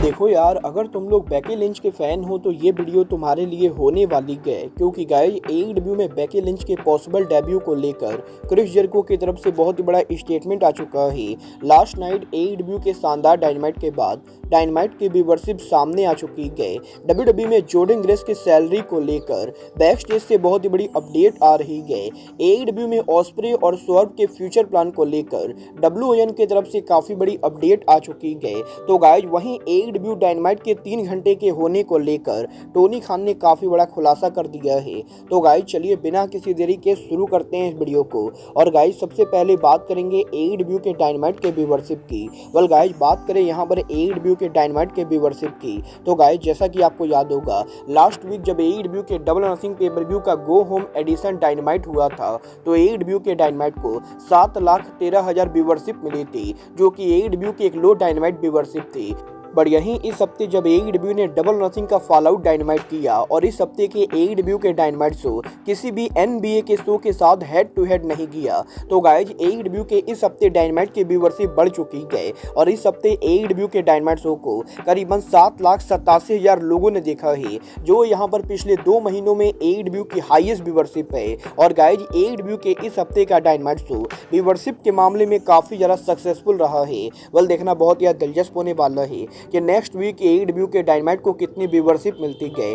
देखो यार, अगर तुम लोग बेकी लिंच के फैन हो तो ये वीडियो तुम्हारे लिए होने वाली है, क्योंकि गाइस एईडब्ल्यू में बेकी लिंच के पॉसिबल डेब्यू को लेकर क्रिस जेरिको की तरफ से बहुत ही बड़ा स्टेटमेंट आ चुका है। लास्ट नाइट एईडब्ल्यू के शानदार डायनामाइट के बाद डायनामाइट की व्यूवरशिप सामने आ चुकी है। डब्ल्यूडब्ल्यूई में जोर्डन ग्रेस की सैलरी को लेकर बैक स्टेज से बहुत ही बड़ी अपडेट आ रही है। एईडब्ल्यू में ऑस्प्रे और स्वर्व के फ्यूचर प्लान को लेकर डब्ल्यूओएन की तरफ से काफी बड़ी अपडेट आ चुकी है। तो गाइस वहीं एईडब्ल्यू डायनामाइट के 3 घंटे के होने को लेकर टोनी खान ने काफी बड़ा खुलासा कर दिया है। तो गाइस चलिए बिना किसी देरी के शुरू करते हैं इस वीडियो को। और गाइस सबसे पहले बात करेंगे एईडब्ल्यू के डायनामाइट के व्यूवरशिप की। वेल गाइस बात करें यहाँ पर एईडब्ल्यू के डायनामाइट के व्यूवरशिप की, तो गाइस जैसा कि आपको याद होगा लास्ट वीक जब एईडब्ल्यू के डबल नथिंग पे-पर-व्यू का गो होम एडिशन डायनामाइट हुआ था तो एईडब्ल्यू के डायनामाइट को 7,13,000 व्यूवरशिप मिली थी, जो कि एईडब्ल्यू की एक लो डायनामाइट व्यूवरशिप थी। पर यहीं इस हफ्ते जब एईडब्ल्यू ने डबल नथिंग का फॉल आउट डायनामाइट किया और इस हफ्ते के एईडब्ल्यू के डायनामाइट शो किसी भी एनबीए के शो के साथ हेड टू हेड नहीं किया, तो गाइस एईडब्ल्यू के इस हफ्ते डायनामाइट की व्यूवरशिप बढ़ चुकी है और इस हफ्ते एईडब्ल्यू के डायनामाइट शो को करीबन 7,87,000 लोगों ने देखा है, जो यहाँ पर पिछले 2 महीनों में एईडब्ल्यू की हाईएस्ट व्यूवरशिप है। और गाइस एईडब्ल्यू के इस हफ्ते का डायनामाइट शो व्यूवरशिप के मामले में काफी ज्यादा सक्सेसफुल रहा है। वेल देखना बहुत ही दिलचस्प होने वाला है कि नेक्स्ट वीक एईडब्ल्यू के डायनामाइट को कितनी व्यूवरशिप मिलती है।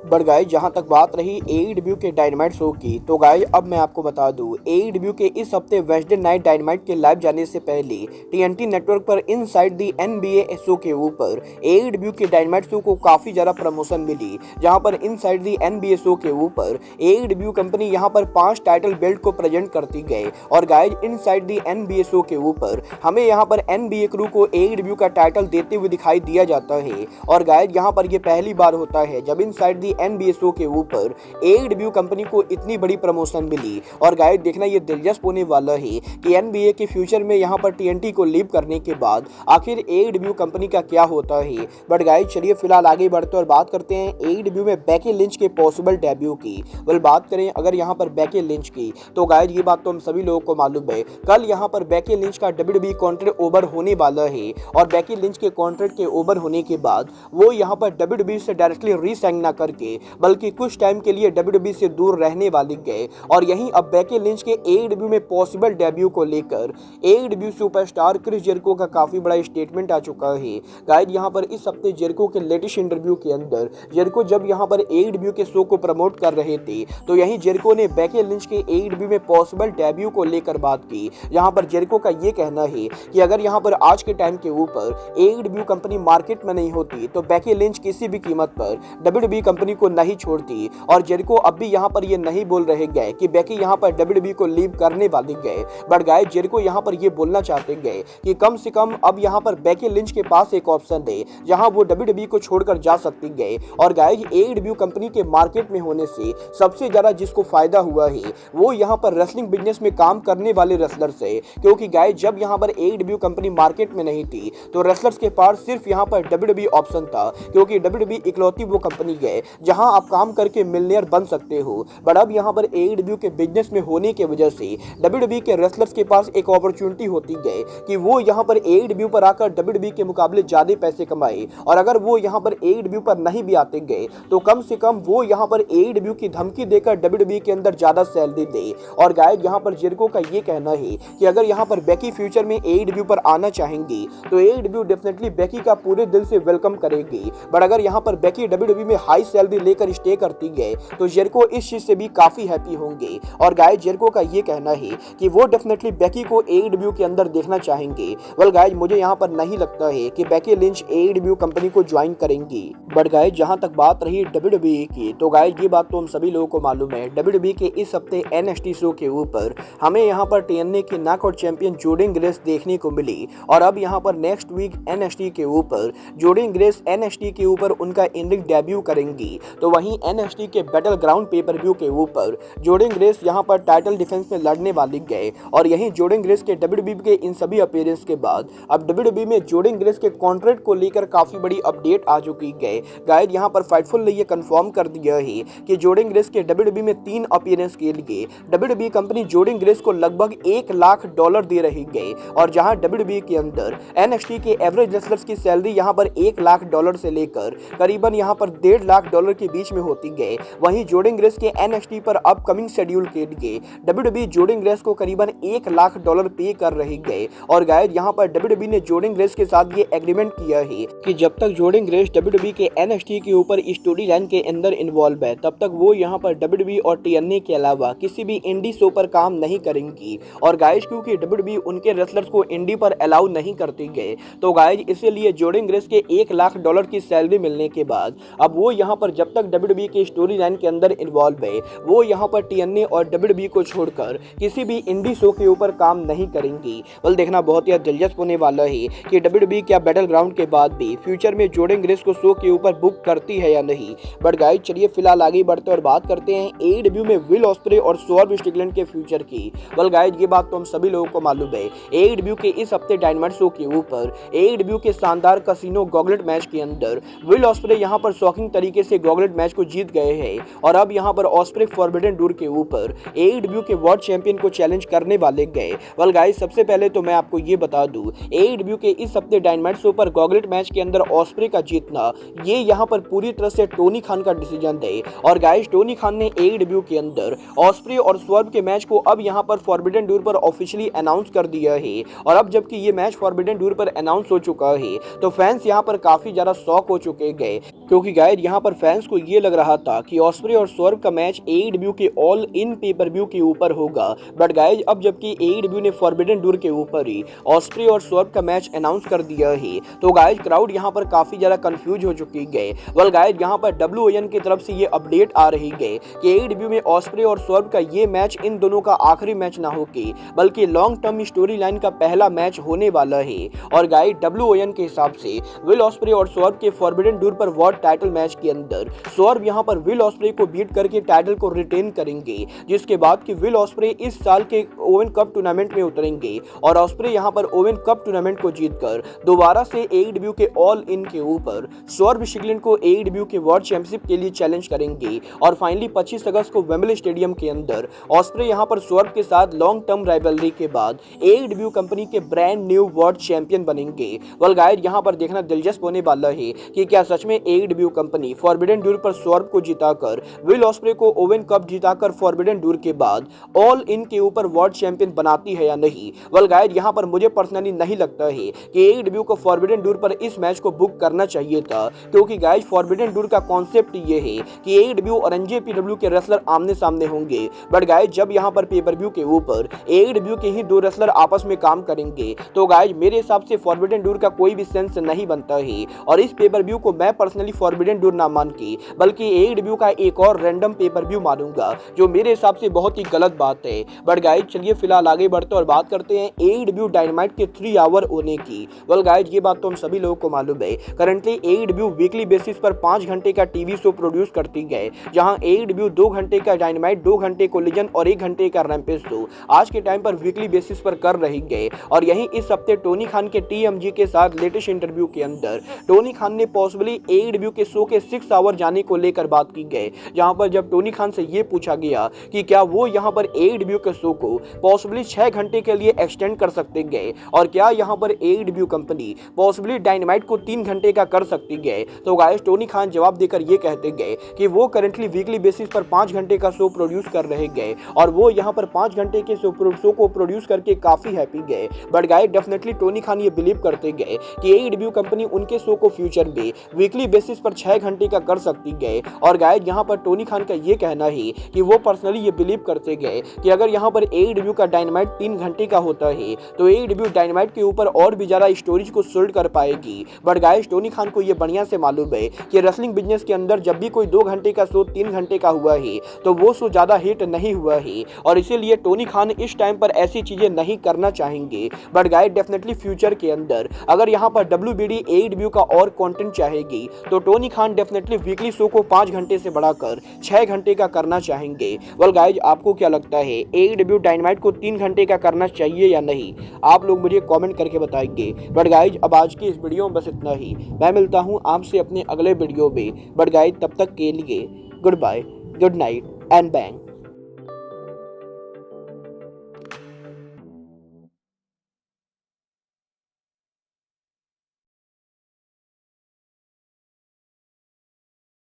बट गाइस जहां तक बात रही एईडब्ल्यू के डायनामाइट शो की, तो गाइस अब मैं आपको बता दूं एईडब्ल्यू के इस हफ्ते वेडनेसडे नाइट डायनामाइट के लाइव जाने से पहले टीएनटी नेटवर्क पर इनसाइड द एनबीए शो के ऊपर एईडब्ल्यू के डायनामाइट शो को काफी ज्यादा प्रमोशन मिली, जहां पर इनसाइड द एनबीए शो के ऊपर एईडब्ल्यू कंपनी यहां पर 5 टाइटल बेल्ट को प्रेजेंट करती गई। और guys inside the NBA show के ऊपर हमें यहां पर एनबीए क्रू को एईडब्ल्यू का टाइटल देते हुए दिखाई दिया जाता है। और गाइस यहां पर यह पहली बार होता है जब इनसाइड द एनबीए शो के ऊपर एईडब्ल्यू कंपनी को इतनी बड़ी प्रमोशन मिली। और गाइस देखना ये दिलचस्प होने वाला है कि एनबीए के फ्यूचर में यहां पर टीएनटी को लीव करने के बाद आखिर एईडब्ल्यू कंपनी का क्या होता है। बट गाइस चलिए फिलहाल आगे बढ़ते और बात करते हैं एईडब्ल्यू में बेकी लिंच के पॉसिबल डेब्यू की। वेल बात करें अगर यहां पर बेकी लिंच की, तो गाइस ये बात तो हम सभी लोगों को मालूम है, कल यहां पर बेकी लिंच का डब्ल्यूडब्ल्यूई कॉन्ट्रैक्ट ओवर होने वाला है। और बेकी लिंच के कॉन्ट्रैक्ट के ओवर होने के बाद वो यहां पर डब्ल्यूडब्ल्यूई से डायरेक्टली रीसाइन ना करके बल्कि कुछ टाइम के लिए डब्ल्यूडब्ल्यूई से दूर रहने वाली गए। और यहीं अब बेकी लिंच के एईडब्ल्यू में पॉसिबल डेब्यू को लेकर एईडब्ल्यू सुपरस्टार क्रिस जेरिको का काफी बड़ा स्टेटमेंट आ चुका है। गाइस यहां पर इस हफ्ते जेरिको के लेटेस्ट इंटरव्यू के अंदर जेरिको जब यहां पर एईडब्ल्यू के शो को प्रमोट कर रहे थे, तो यहीं जेरिको ने बेकी लिंच के एईडब्ल्यू में पॉसिबल डेब्यू को लेकर बात की। यहां पर जेरिको का ये कहना है कि अगर यहां पर आज के टाइम के ऊपर एईडब्ल्यू कंपनी मार्केट में नहीं होती तो बेकी लिंच किसी भी कीमत पर डब्ल्यूडब्ल्यूई कंपनी को नहीं छोड़ती। और जेरिको अब भी यहां पर ये नहीं बोल रहे गए कि बेकी यहां पर डब्ल्यूडब्ल्यूई को लीव करने वाली गए। बट गाइस जेरिको यहां पर ये बोलना चाहते गए कि कम से कम अब यहां पर बेकी लिंच के पास एक ऑप्शन है जहां वो डब्ल्यूडब्ल्यूई को छोड़कर जा सकती गए। और गाइस एईडब्ल्यू कंपनी के मार्केट में होने से सबसे ज्यादा जिसको फायदा हुआ है वो यहां पर रेसलिंग बिजनेस में काम करने वाले रेसलर से, क्योंकि गाइस जब यहां पर एईडब्ल्यू कंपनी मार्केट में नहीं थी तो रेसलर्स के पास सिर्फ यहां पर डब्ल्यूडब्ल्यूई ऑप्शन था, क्योंकि डब्ल्यूडब्ल्यूई इकलौती वो कंपनी है जहां आप काम करके मिलियनेयर बन सकते हो। बट अब यहां पर एईडब्ल्यू के बिजनेस में होने की वजह से डब्ल्यूडब्ल्यूई के रेसलर्स के पास एक अपॉर्चुनिटी होती है कि वो यहां पर एईडब्ल्यू पर आकर डब्ल्यूडब्ल्यूई के मुकाबले ज्यादा पैसे कमाए। और अगर वो यहां पर एईडब्ल्यू पर नहीं भी आते गए तो कम से कम वो यहां पर एईडब्ल्यू की धमकी देकर डब्ल्यूडब्ल्यूई के अंदर ज्यादा सैलरी दे। और गाइस यहां पर जेरिको का ये कहना है कि अगर यहां पर बेकी फ्यूचर में एईडब्ल्यू पर आना चाहेंगी तो एईडब्ल्यू डेफिनेटली बेकी का पूरे दिल से वेलकम करेगी। बट अगर यहां पर बेकी डब्ल्यूडब्ल्यूई में हाई सैलरी लेकर स्टे करती है तो जेरिको इस चीज से भी काफी हैप्पी होंगे। और गाइस जेरिको का ये कहना है कि वो डेफिनेटली बेकी को एईडब्ल्यू के अंदर देखना चाहेंगे। वेल गाइस मुझे यहाँ पर नहीं लगता है कि बेकी लिंच एईडब्ल्यू कंपनी को ज्वाइन करेंगी। बट गाइस जहां तक बात रही डब्ल्यूडब्ल्यूई की, तो गाइस ये बात तो हम सभी लोगों को मालूम है डब्ल्यूडब्ल्यूई के इस हफ्ते एनएक्सटी शो के ऊपर हमें यहाँ पर टीएनए की नॉकआउट चैंपियन जोर्डन ग्रेस देखने को मिली। और अब यहाँ पर नेक्स्ट वीक एनएक्सटी के ऊपर जोर्डन ग्रेस एनएक्सटी के ऊपर उनका इन रिंग डेब्यू करेंगी। थी। तो वहीं NXT के बैटल ग्राउंड पेपर व्यू के ऊपर जोर्डन ग्रेस यहां पर टाइटल डिफेंस में लड़ने वाली गए और यहीं जोर्डन ग्रेस के WWE के इन सभी अपीयरेंस के बाद अब WWE में जोर्डन ग्रेस के कॉन्ट्रैक्ट को लेकर काफी बड़ी अपडेट आ चुकी है। गाइस यहां पर फाइटफुल ने यह कंफर्म कर दिया है कि जोर्डन ग्रेस के WWE में 3 अपीयरेंस के लिए WWE कंपनी जोर्डन ग्रेस को लगभग $1 लाख दे रही है और जहां WWE के अंदर NXT के एवरेज रेसलर्स की सैलरी यहां पर $1 लाख से लेकर करीबन यहां पर $1.5 लाख के बीच में होती है। वहीं जोर्डन ग्रेस के NXT पर अपकमिंग शेड्यूल के लिए WWE जोर्डन ग्रेस को करीबन $1 लाख पे कर रही है और गाइस यहां पर WWE ने जोर्डन ग्रेस के साथ ये एग्रीमेंट किया है कि जब तक जोर्डन ग्रेस WWE के NXT के ऊपर स्टोरी लाइन के अंदर इन्वॉल्व है तब तक वो यहां पर WWE और TNA के अलावा किसी भी इंडी शो पर काम नहीं करेंगी। और गाइस क्योंकि WWE उनके रेसलर्स को इंडी पर अलाउ नहीं करती है तो गाइस इसीलिए जोर्डन ग्रेस के $1 लाख की सैलरी मिलने के बाद अब वो यहां पर जब तक WWE के स्टोरी लाइन के अंदर इन्वॉल्व है वो यहां पर TNA और WWE को छोड़कर किसी भी इंडी शो के ऊपर काम नहीं करेंगी। बल देखना बहुत ही दिलचस्प होने वाला है कि WWE क्या बैटल ग्राउंड के बाद भी फ्यूचर में जोर्डन ग्रेस को शो के ऊपर बुक करती है या नहीं। बट गाइस चलिए फिलहाल आगे बढ़ते और बात करते हैं AEW में विल ऑस्प्रे और स्वर्व स्ट्रिकलैंड के फ्यूचर की। बल गाइस ये बात तो हम सभी लोगों को मालूम है। AEW के इस हफ्ते डायनामाइट शो के ऊपर AEW के शानदार कैसीनो गॉगलेट मैच के अंदर विल ऑस्प्रे यहां पर शॉकिंग तरीके से गॉगलेट मैच को जीत गए हैं और अब यहां पर ऑस्प्रे फॉरबिडन डोर के ऊपर AEW के वर्ल्ड चैंपियन को चैलेंज करने वाले गए। वेल गाइस सबसे पहले तो मैं आपको ये बता दूं AEW के इस हफ्ते डायनामाइट शो पर गॉगलेट मैच के अंदर ऑस्प्रे का जीतना ये यहां पर पूरी तरह से टोनी खान का डिसीजन है और गाइस टोनी खान ने AEW के अंदर ऑस्प्रे और स्वर्व के मैच को अब यहां पर फॉरबिडन डोर पर ऑफिशियली अनाउंस कर दिया है और अब जबकि ये मैच फॉरबिडन डोर पर अनाउंस हो चुका है तो फैंस यहां पर काफी ज्यादा शॉक हो चुके गए क्योंकि गाइस यहां पर फैंस को ये लग रहा था कि ऑस्प्रे और स्वर्व का मैच AEW के ऑल इन पेपर व्यू के ऊपर होगा। बट गाइस अब जबकि AEW ने फॉरबिडन डोर के ऊपर ही ऑस्प्रे और स्वर्व का मैच अनाउंस कर दिया है तो गाइस क्राउड यहां पर काफी ज्यादा कंफ्यूज हो चुकी है। वेल गाइस यहां पर WON की तरफ से ये अपडेट आ रही है कि AEW में ऑस्प्रे और स्वर्व का ये मैच इन दोनों का आखिरी मैच ना होके बल्कि लॉन्ग टर्म स्टोरी लाइन का पहला मैच होने वाला है। और गाइस WON के हिसाब से विल ऑस्प्रे और स्वर्व के फॉरबिडन डोर पर वर्ल्ड टाइटल मैच के अंदर स्वर्व यहां पर विल ऑस्प्रे को बीट करके टाइटल को रिटेन करेंगे जिसके बाद कि विल ऑस्प्रे इस साल के ओवन कप टूर्नामेंट में उतरेंगे और ऑस्प्रे यहां पर ओवन कप टूर्नामेंट को जीतकर दोबारा से AEW के ऑल इन के ऊपर स्वर्व स्ट्रिकलैंड को AEW के वर्ल्ड चैंपियनशिप के लिए चैलेंज करेंगे और फाइनली 25 अगस्त को वेम्बले स्टेडियम के अंदर ऑस्प्रे यहां पर स्वर्व के साथ लॉन्ग टर्म राइवलरी के बाद AEW कंपनी के ब्रांड न्यू वर्ल्ड चैंपियन बनेंगे। वेल गाइस यहां पर देखना दिलचस्प होने वाला है कि क्या सच में AEW कंपनी फॉरबिडन डोर पर स्वर्व को जिताकर विल ऑस्प्रे को ओवन कप जिताकर फॉरबिडन डोर के बाद ऑल इन के ऊपर वर्ल्ड चैंपियन बनाती है या नहीं। वेल गाइस यहां पर मुझे पर्सनली नहीं लगता है कि AEW को फॉरबिडन डोर पर इस मैच को बुक करना चाहिए था क्योंकि गाइस फॉरबिडन डोर का कॉन्सेप्ट ये है कि AEW और NJPW के रेसलर आमने सामने होंगे। बट गाइस जब यहां पर पेपर व्यू के ऊपर AEW के ही 2 रेसलर आपस में काम करेंगे तो गाइस मेरे हिसाब से फॉरबिडन डोर का कोई भी सेंस नहीं बनता है और इस पेपर व्यू को मैं पर्सनली फॉरबिडन डोर ना मान के बल्कि AEW का एक और रैंडम पेपर व्यू मानूंगा जो मेरे हिसाब से बहुत ही गलत बात है। बट गाइस चलिए फिलहाल आगे बढ़ते और बात करते हैं AEW डायनामाइट के 3 आवर होने की। वेल गाइस ये बात तो हम सभी लोगों को मालूम है करंटली AEW वीकली बेसिस पर 5 घंटे का टीवी शो प्रोड्यूस करती है जहां AEW 2 घंटे का डायनामाइट 2 घंटे कोलिजन और 1 घंटे का रैम्पेज शो आज के टाइम पर वीकली बेसिस पर कर रही है। और यहीं इस हफ्ते टोनी खान के TMG के साथ लेटेस्ट इंटरव्यू के अंदर टोनी खान ने पॉसिबली AEW के शो के 6 आवर जाने को लेकर बात की गई जहां पर जब टोनी खान से ये पूछा गया कि क्या वो यहां पर AEW के शो को पॉसिबली 6 घंटे के लिए एक्सटेंड कर सकते गए और क्या यहां पर AEW कंपनी पॉसिबली डायनामाइट को 3 घंटे का कर सकती गए तो गाइस टोनी खान जवाब देकर ये कहते गए कि वो करंटली वीकली बेसिस पर 5 घंटे का शो प्रोड्यूस कर रहे गए और वो यहां पर 5 घंटे के शो को प्रोड्यूस करके काफी हैप्पी गए। But guys definitely Tony Khan ये बिलीव करते गए कि AEW कंपनी उनके शो को फ्यूचर में वीकली बेसिस पर 6 घंटे का कर सकती गए। और गाइस यहां पर टोनी खान का ये कहना है कि वो पर्सनली ये बिलीव करते गए कि अगर यहां पर AEW का डायनामाइट 3 घंटे का होता है तो AEW डायनामाइट के ऊपर और भी ज्यादा स्टोरीज को सोल्ड कर पाएगी। बट गाइस टोनी खान को ये बढ़िया से मालूम है कि रेसलिंग बिजनेस के अंदर जब भी कोई 2 घंटे का शो 3 घंटे का हुआ है तो वो शो ज्यादा हिट नहीं हुआ है और इसीलिए टोनी खान इस टाइम पर ऐसी चीजें नहीं करना चाहेंगे। बट गाइस डेफिनेटली फ्यूचर के अंदर अगर यहाँ पर WBD AEW का और कंटेंट चाहेगी तो Tony Khan definitely weekly show को 5 घंटे से बढ़ाकर 6 घंटे का करना चाहेंगे। वेल गाइज, आपको क्या लगता है AEW डायनामाइट को 3 घंटे का करना चाहिए या नहीं? आप लोग मुझे कमेंट करके बताएंगे। बट गाइज, अब आज की इस वीडियो में बस इतना ही। मैं मिलता हूँ आपसे अपने अगले वीडियो में। बट गाइज, तब तक के लिए good bye, good night and bang.